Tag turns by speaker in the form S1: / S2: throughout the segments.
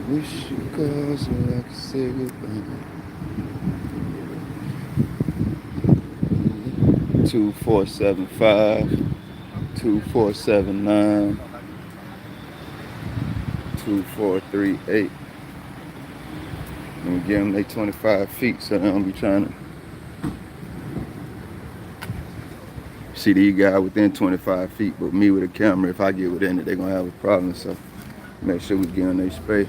S1: Wish you called so I could say goodbye. 2475, 2479, 2438. And we give them they 25 feet so they don't be trying to see these guys within 25 feet, but me with a camera, if I get within it, they're gonna have a problem. So make sure we get in their space.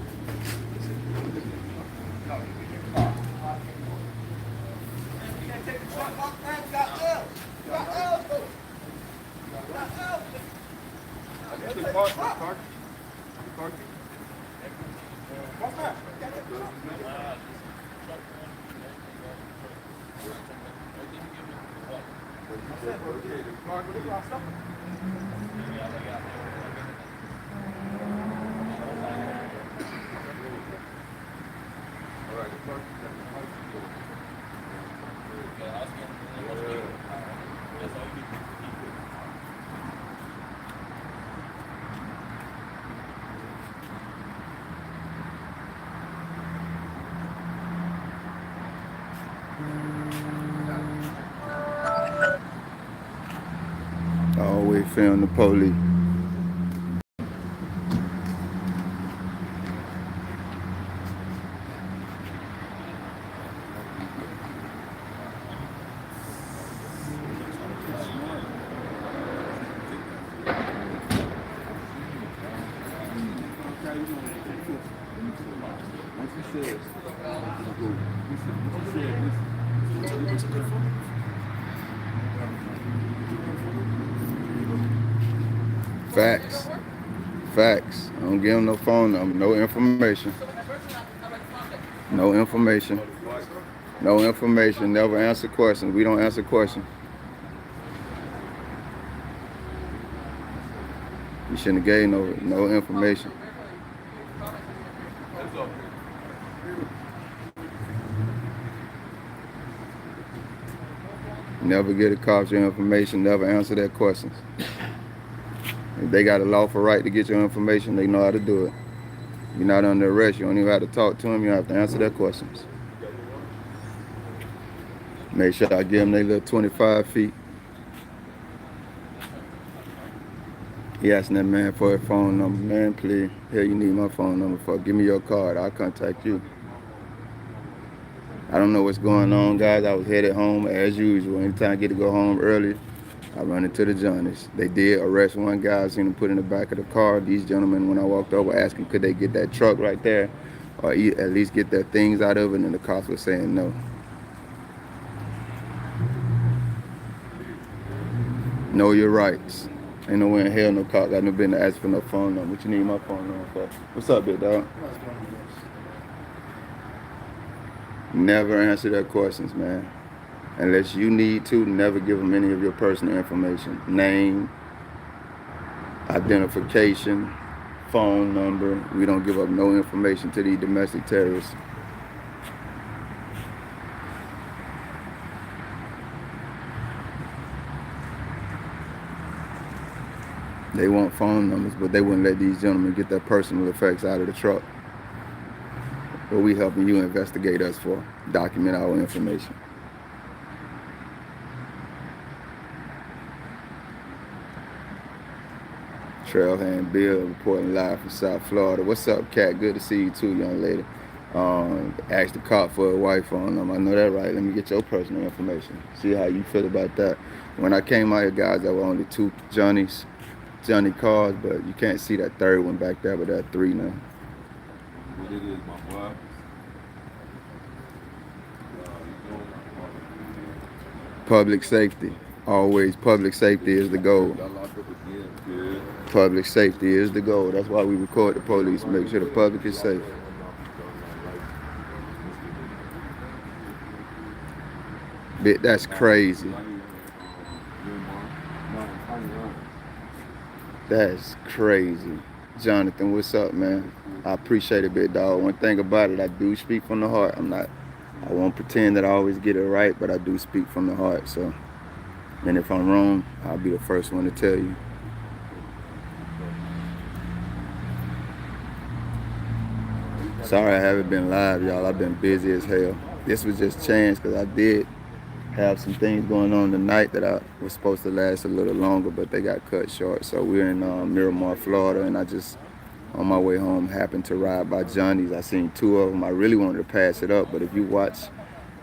S1: Always film the police. Facts. Facts. I don't give them no phone number, no information. No information. No information. Never answer questions. We don't answer questions. You shouldn't have gave no information. Never get the cops your information. Never answer their questions. If they got a lawful right to get your information, they know how to do it. You're not under arrest. You don't even have to talk to them. You have to answer their questions. Make sure I give them their little 25 feet. He asking that man for his phone number. Man, please. Here, you need my phone number for. Give me your card. I'll contact you. I don't know what's going on, guys. I was headed home as usual. Anytime I get to go home early, I run into the Johnnies. They did arrest one guy. I seen him put in the back of the car. These gentlemen, when I walked over, asked him could they get that truck right there, or at least get their things out of it, and the cops were saying no. Know your rights. Ain't no way in hell no cop got no business asking for no phone number. What you need my phone number for? What's up, big dog? Never answer their questions, man. Unless you need to, never give them any of your personal information. Name, identification, phone number. We don't give up no information to these domestic terrorists. They want phone numbers, but they wouldn't let these gentlemen get their personal effects out of the truck. What we helping you investigate us for? Document our information. Trailhand Bill reporting live from South Florida. What's up, Cat? Good to see you too, young lady. Asked the cop for a wife phone number. I know that right. Let me get your personal information. See how you feel about that. When I came out here, guys, there were only 2 Johnny cars, but you can't see that third one back there, but there are 3 now.
S2: What it is, my boy?
S1: Public safety. Always public safety is the goal. Public safety is the goal. That's why we record the police, make sure the public is safe. That's crazy. That's crazy. Jonathan, what's up, man? I appreciate it, big dog. One thing about it, I do speak from the heart. I won't pretend that I always get it right, but I do speak from the heart. So And if I'm wrong, I'll be the first one to tell you. Sorry I haven't been live, y'all. I've been busy as hell. This was just chance because I did have some things going on tonight that I was supposed to last a little longer, but they got cut short. So we're in Miramar, Florida, and I just, on my way home, happened to ride by Johnny's. I seen two of them. I really wanted to pass it up, but if you watch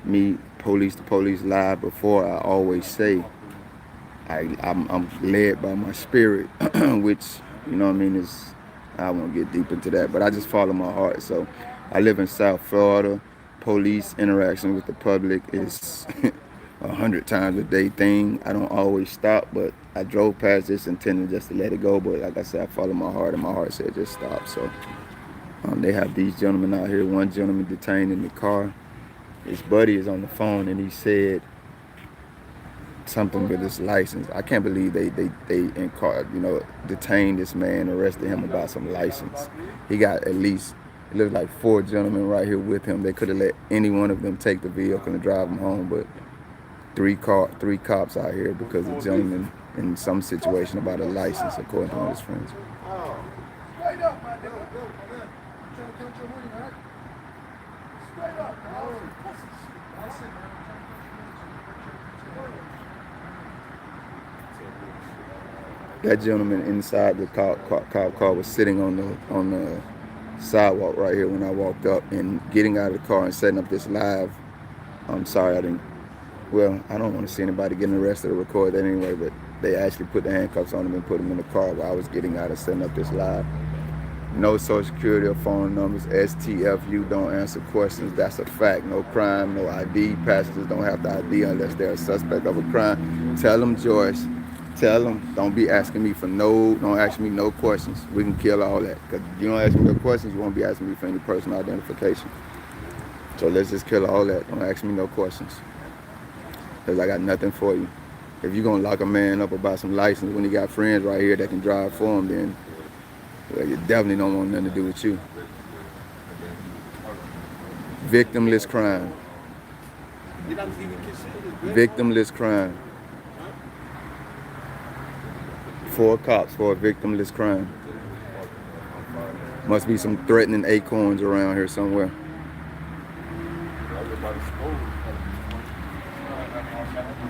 S1: me, Police to Police live before, I always say I'm led by my spirit, which, you know what I mean, is, I won't get deep into that, but I just follow my heart. So I live in South Florida. Police interaction with the public is 100 times a day thing. I don't always stop, but I drove past this intending just to let it go. But like I said, I follow my heart, and my heart said just stop. So they have these gentlemen out here. One gentleman detained in the car. His buddy is on the phone, and he said something with his license. I can't believe they detained this man, arrested him about some license. He got at least, it looks like 4 gentlemen right here with him. They could have let any one of them take the vehicle and drive him home, but three cops out here because a gentleman in some situation about a license, according to one of his friends. That gentleman inside the cop car was sitting on the sidewalk right here when I walked up, and getting out of the car and setting up this live. I'm sorry I didn't. Well, I don't want to see anybody getting arrested or record that anyway, but they actually put the handcuffs on him and put him in the car while I was getting out and setting up this live. No social security or phone numbers. STFU, don't answer questions. That's a fact. No crime, no ID. Passengers don't have to ID unless they're a suspect of a crime. Tell them, Joyce. Tell them, don't ask me no questions. We can kill all that. Because if you don't ask me no questions, you won't be asking me for any personal identification. So let's just kill all that. Don't ask me no questions. Because I got nothing for you. If you're going to lock a man up about some license when he got friends right here that can drive for him, then you definitely don't want nothing to do with you. Victimless crime. Victimless crime. 4 cops for a victimless crime. Must be some threatening acorns around here somewhere.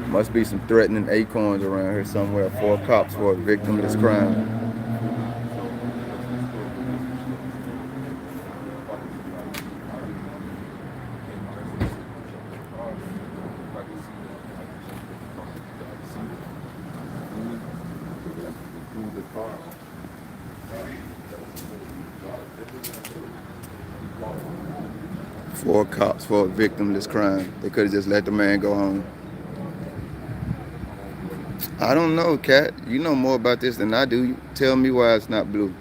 S1: Must be some threatening acorns around here somewhere. 4 cops for a victimless crime. Four cops for a victimless crime. They could have just let the man go home. I don't know, Kat. You know more about this than I do. Tell me why it's not blue.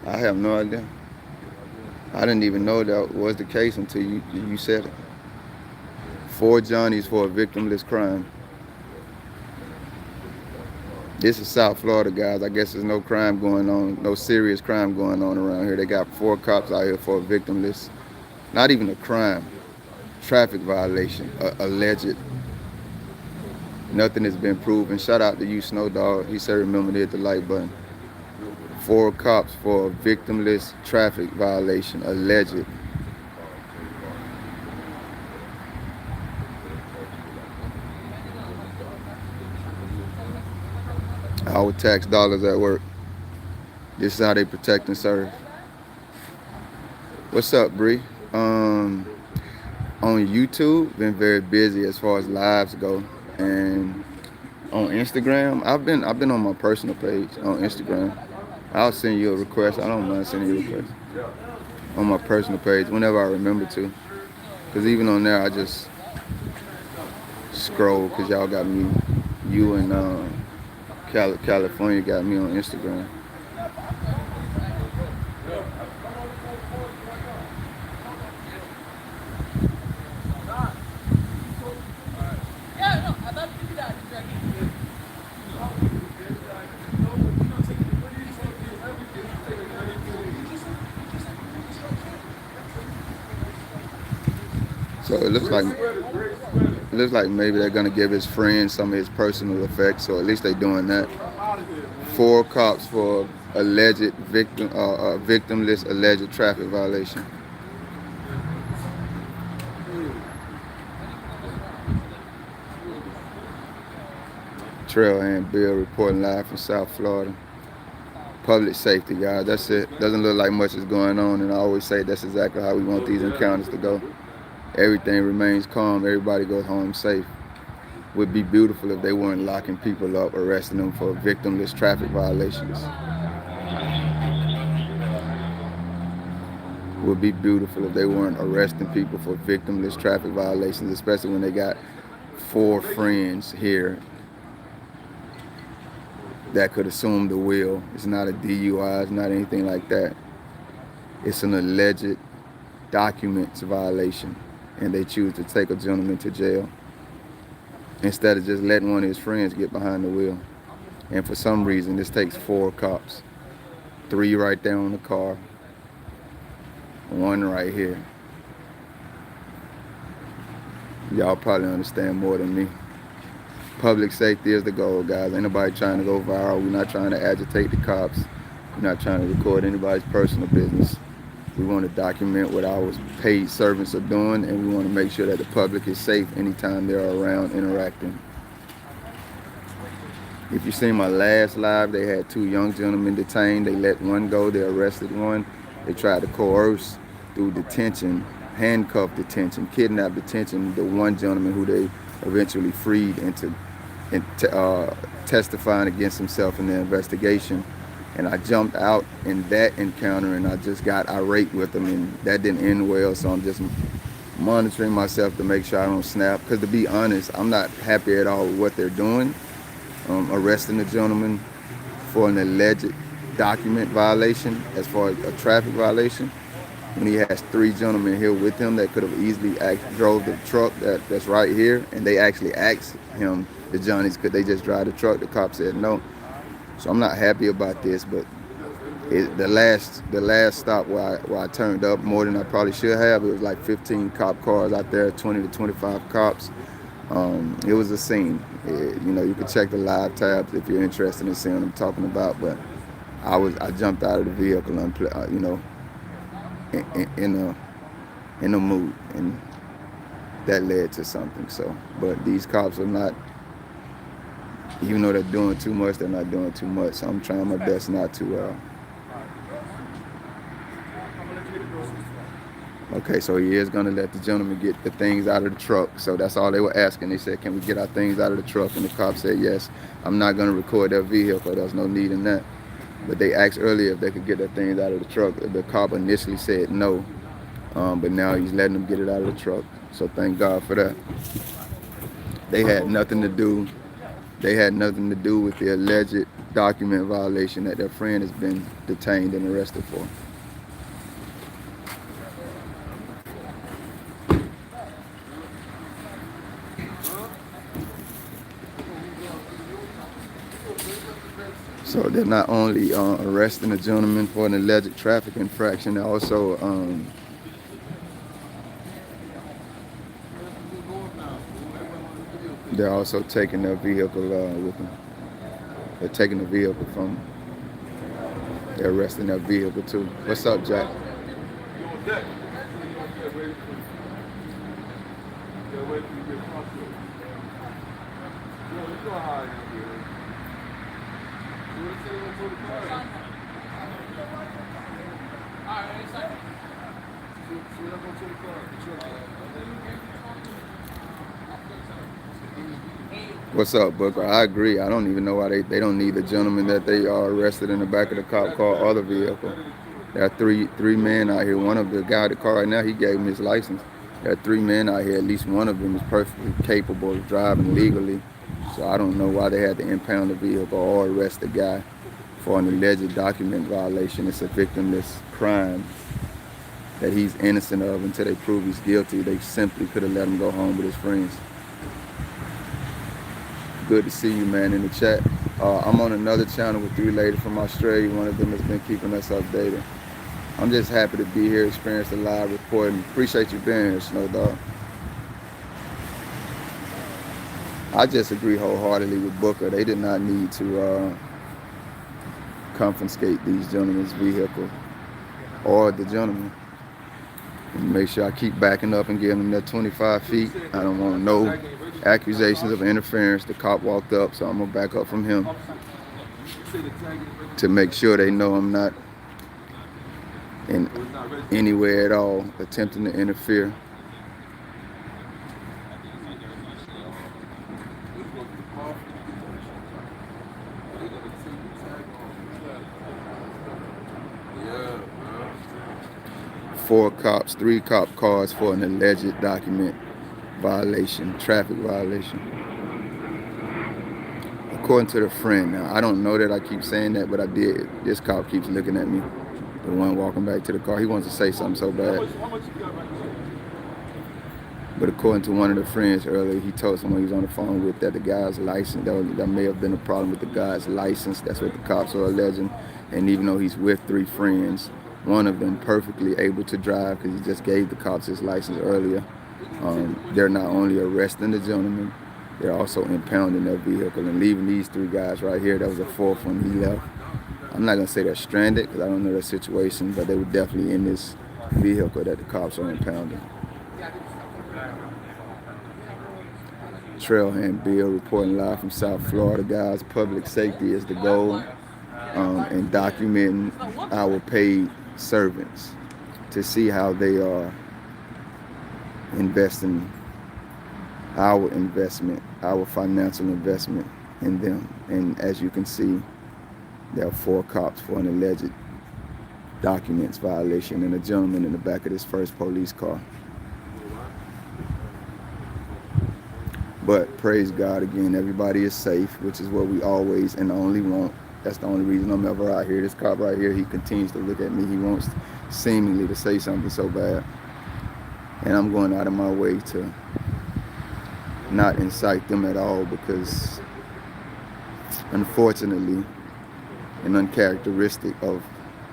S1: I have no idea. I didn't even know that was the case until you said it. 4 Johnnies for a victimless crime. This is South Florida, guys. I guess there's no crime going on, no serious crime going on around here. They got 4 cops out here for a victimless, not even a crime, traffic violation, alleged. Nothing has been proven. Shout out to you, Snow Dog. He said remember to hit the like button. 4 cops for a victimless traffic violation, alleged. Our tax dollars at work. This is how they protect and serve. What's up, Bree? On YouTube, been very busy as far as lives go, and on Instagram, I've been on my personal page on Instagram. I'll send you a request. I don't mind sending you a request on my personal page whenever I remember to, because even on there I just scroll because y'all got me, you and California got me on Instagram. So it looks like It looks like maybe they're gonna give his friend some of his personal effects, so at least they're doing that. 4 cops for alleged victimless alleged traffic violation. Trailhand Bill reporting live from South Florida. Public safety, guys. That's it. Doesn't look like much is going on, and I always say that's exactly how we want these encounters to go. Everything remains calm. Everybody goes home safe. Would be beautiful if they weren't locking people up, arresting them for victimless traffic violations. Would be beautiful if they weren't arresting people for victimless traffic violations, especially when they got 4 friends here that could assume the wheel. It's not a DUI, it's not anything like that. It's an alleged documents violation, and they choose to take a gentleman to jail instead of just letting one of his friends get behind the wheel. And for some reason, this takes 4 cops. 3 right there on the car, 1 right here. Y'all probably understand more than me. Public safety is the goal, guys. Ain't nobody trying to go viral. We're not trying to agitate the cops. We're not trying to record anybody's personal business. We want to document what our paid servants are doing, and we want to make sure that the public is safe anytime they're around interacting. If you seen my last live, they had 2 young gentlemen detained. They let one go. They arrested one. They tried to coerce through detention, handcuff detention, kidnap detention, the one gentleman who they eventually freed into testifying against himself in the investigation. And I jumped out in that encounter, and I just got irate with them, and that didn't end well. So I'm just monitoring myself to make sure I don't snap. Because to be honest, I'm not happy at all with what they're doing. Arresting the gentleman for an alleged document violation, as far as a traffic violation, when he has 3 gentlemen here with him that could have easily drove the truck that's right here, and they actually asked him, the Johnnies, could they just drive the truck? The cop said no. So I'm not happy about this, but the last stop where I turned up more than I probably should have, it was like 15 cop cars out there, 20 to 25 cops. It was a scene. You can check the live tabs if you're interested in seeing what I'm talking about, but I jumped out of the vehicle and in a mood, and that led to something. So, but these cops are not, even though they're doing too much, they're not doing too much. So I'm trying my best not to. Okay, so he is gonna let the gentleman get the things out of the truck. So that's all they were asking. They said, "Can we get our things out of the truck?" And the cop said, "Yes." I'm not gonna record their vehicle. There's no need in that. But they asked earlier if they could get their things out of the truck. The cop initially said no, but now he's letting them get it out of the truck. So thank God for that. They had nothing to do. They had nothing to do with the alleged document violation that their friend has been detained and arrested for. So they're not only arresting a gentleman for an alleged traffic infraction, they're also taking their vehicle with them. They're taking the vehicle from them. They're arresting their vehicle too. What's up, Jack? What's up, Booker? I agree. I don't even know why they don't need the gentleman that they are arrested in the back of the cop car or the vehicle. There are three men out here. One of the guy in the car right now, he gave him his license. There are 3 men out here. At least one of them is perfectly capable of driving legally. So I don't know why they had to impound the vehicle or arrest the guy for an alleged document violation. It's a victimless crime that he's innocent of until they prove he's guilty. They simply could have let him go home with his friends. Good to see you, man, in the chat. I'm on another channel with 3 ladies from Australia. One of them has been keeping us updated. I'm just happy to be here, experience the live reporting. Appreciate you being here, Snow Dog. I just agree wholeheartedly with Booker. They did not need to confiscate these gentlemen's vehicle or the gentleman. And make sure I keep backing up and giving them that 25 feet. I don't want no accusations of interference. The cop walked up, so I'm gonna back up from him to make sure they know I'm not in anywhere at all attempting to interfere. Four cops, 3 cop cars for an alleged document violation, traffic violation. According to the friend, now I don't know that I keep saying that, but I did. This cop keeps looking at me. The one walking back to the car, he wants to say something so bad. But according to one of the friends earlier, he told someone he was on the phone with that the guy's license, that may have been a problem with the guy's license. That's what the cops are alleging. And even though he's with 3 friends, one of them perfectly able to drive because he just gave the cops his license earlier. They're not only arresting the gentleman, they're also impounding their vehicle and leaving these 3 guys right here. That was the 4th one he left. I'm not going to say they're stranded because I don't know their situation, but they were definitely in this vehicle that the cops are impounding. Trailhand Bill reporting live from South Florida. Guys, public safety is the goal, and documenting our paid servants to see how they are investing our investment, our financial investment in them. And as you can see, there are 4 cops for an alleged documents violation and a gentleman in the back of this first police car. But praise God again, everybody is safe, which is what we always and only want. That's the only reason I'm ever out here. This cop right here, he continues to look at me. He wants seemingly to say something so bad. And I'm going out of my way to not incite them at all because unfortunately and uncharacteristic of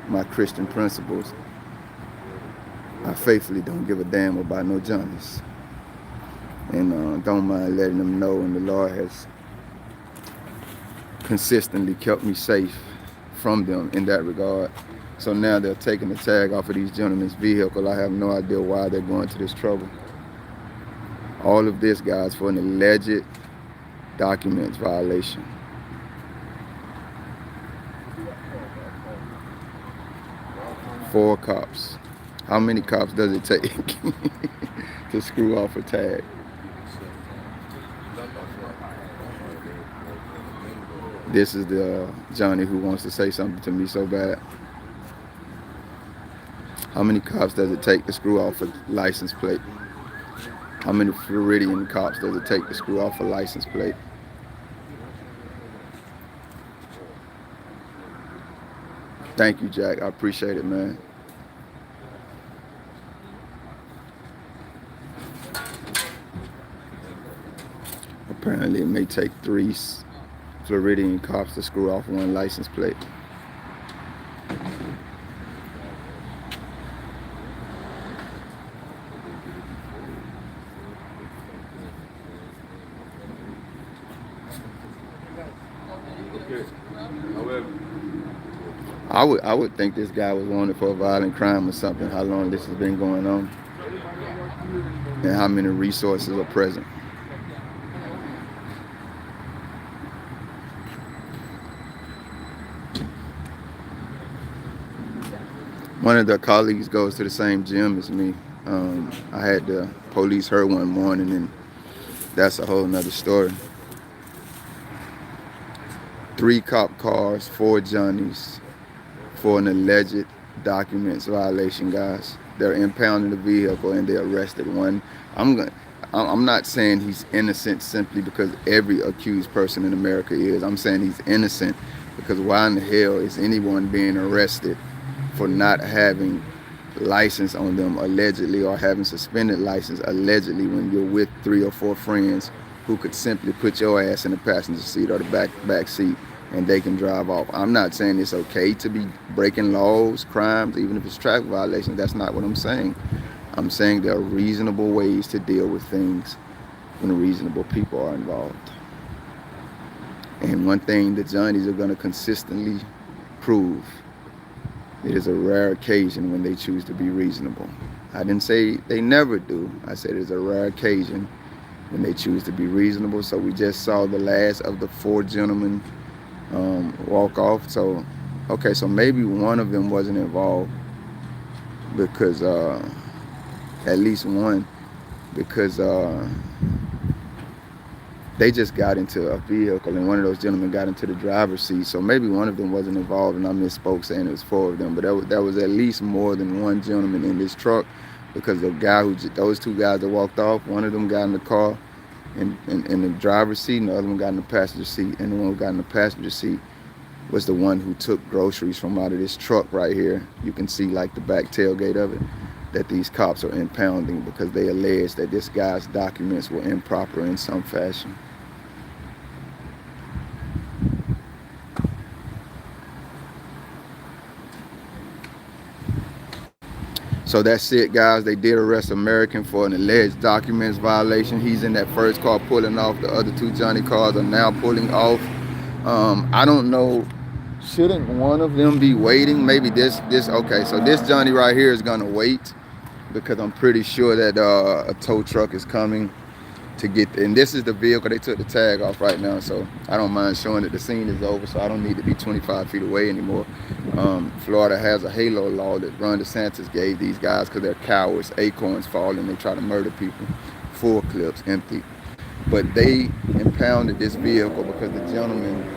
S1: my Christian principles, I faithfully don't give a damn about no Johnnies. And don't mind letting them know, and the Lord has consistently kept me safe from them in that regard. So now they're taking the tag off of these gentlemen's vehicle. I have no idea why they're going to this trouble. All of this, guys, for an alleged documents violation. Four cops. How many cops does it take to screw off a tag? This is the Johnny who wants to say something to me so bad. How many cops does it take to screw off a license plate? How many Floridian cops does it take to screw off a license plate? Thank you, Jack. I appreciate it, man. Apparently, it may take 3 Floridian cops to screw off 1 license plate. I would think this guy was wanted for a violent crime or something, how long this has been going on, and how many resources are present. One of the colleagues goes to the same gym as me. I had the police her one morning, and that's a whole nother story. 3 cop cars, 4 Johnnies for an alleged documents violation, guys. They're impounding the vehicle and they arrested one. I'm not saying he's innocent simply because every accused person in America is. I'm saying he's innocent because why in the hell is anyone being arrested for not having license on them allegedly, or having suspended license allegedly, when you're with 3 or 4 friends who could simply put your ass in the passenger seat or the back seat and they can drive off? I'm not saying it's okay to be breaking laws, crimes, even if it's traffic violations. That's not what I'm saying. I'm saying there are reasonable ways to deal with things when reasonable people are involved. And one thing the Johnnies are going to consistently prove, it is a rare occasion when they choose to be reasonable. I didn't say they never do. I said it's a rare occasion when they choose to be reasonable. So we just saw the last of the 4 gentlemen walk off. So, okay, so maybe one of them wasn't involved because, at least one, because they just got into a vehicle and one of those gentlemen got into the driver's seat. So maybe one of them wasn't involved, and I misspoke saying it was 4 of them. But that was at least more than one gentleman in this truck, because those 2 guys that walked off, one of them got in the car in the driver's seat, and the other one got in the passenger seat. And the one who got in the passenger seat was the one who took groceries from out of this truck right here. You can see like the back tailgate of it, that these cops are impounding because they allege that this guy's documents were improper in some fashion. So that's it, guys. They did arrest American for an alleged documents violation. He's in that first car pulling off. The other 2 Johnny cars are now pulling off. I don't know. Shouldn't one of them be waiting? Maybe this. Okay, so this Johnny right here is gonna wait because I'm pretty sure that a tow truck is coming to get. And this is the vehicle. They took the tag off right now, so I don't mind showing that the scene is over. So I don't need to be 25 feet away anymore. Florida has a halo law that Ron DeSantis gave these guys because they're cowards. Acorns fall and they try to murder people. Full clips, empty. But they impounded this vehicle because the gentleman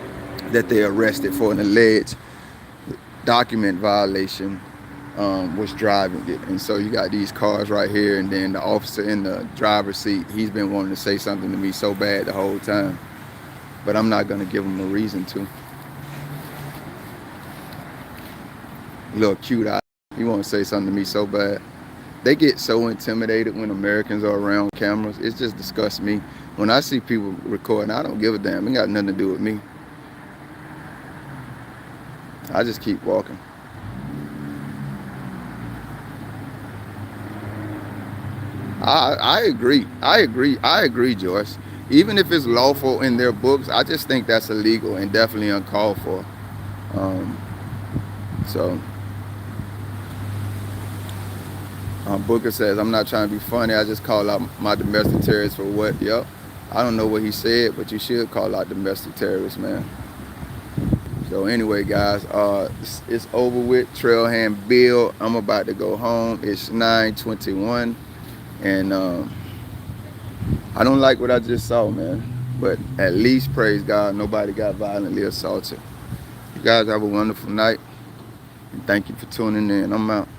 S1: that they arrested for an alleged document violation was driving it. And so you got these cars right here, and then the officer in the driver's seat, he's been wanting to say something to me so bad the whole time, but I'm not going to give him a reason to. Little cute eye. He want to say something to me so bad. They get so intimidated when Americans are around cameras. It just disgusts me. When I see people recording, I don't give a damn. It got nothing to do with me. I just keep walking. I agree, Joyce. Even if it's lawful in their books, I just think that's illegal and definitely uncalled for. Booker says, I'm not trying to be funny. I just call out my domestic terrorists for what? Yep. I don't know what he said, but you should call out domestic terrorists, man. So anyway, guys, it's over with. Trailhand Bill. I'm about to go home. It's 9:21. And I don't like what I just saw, man. But at least, praise God, nobody got violently assaulted. You guys have a wonderful night. And thank you for tuning in. I'm out.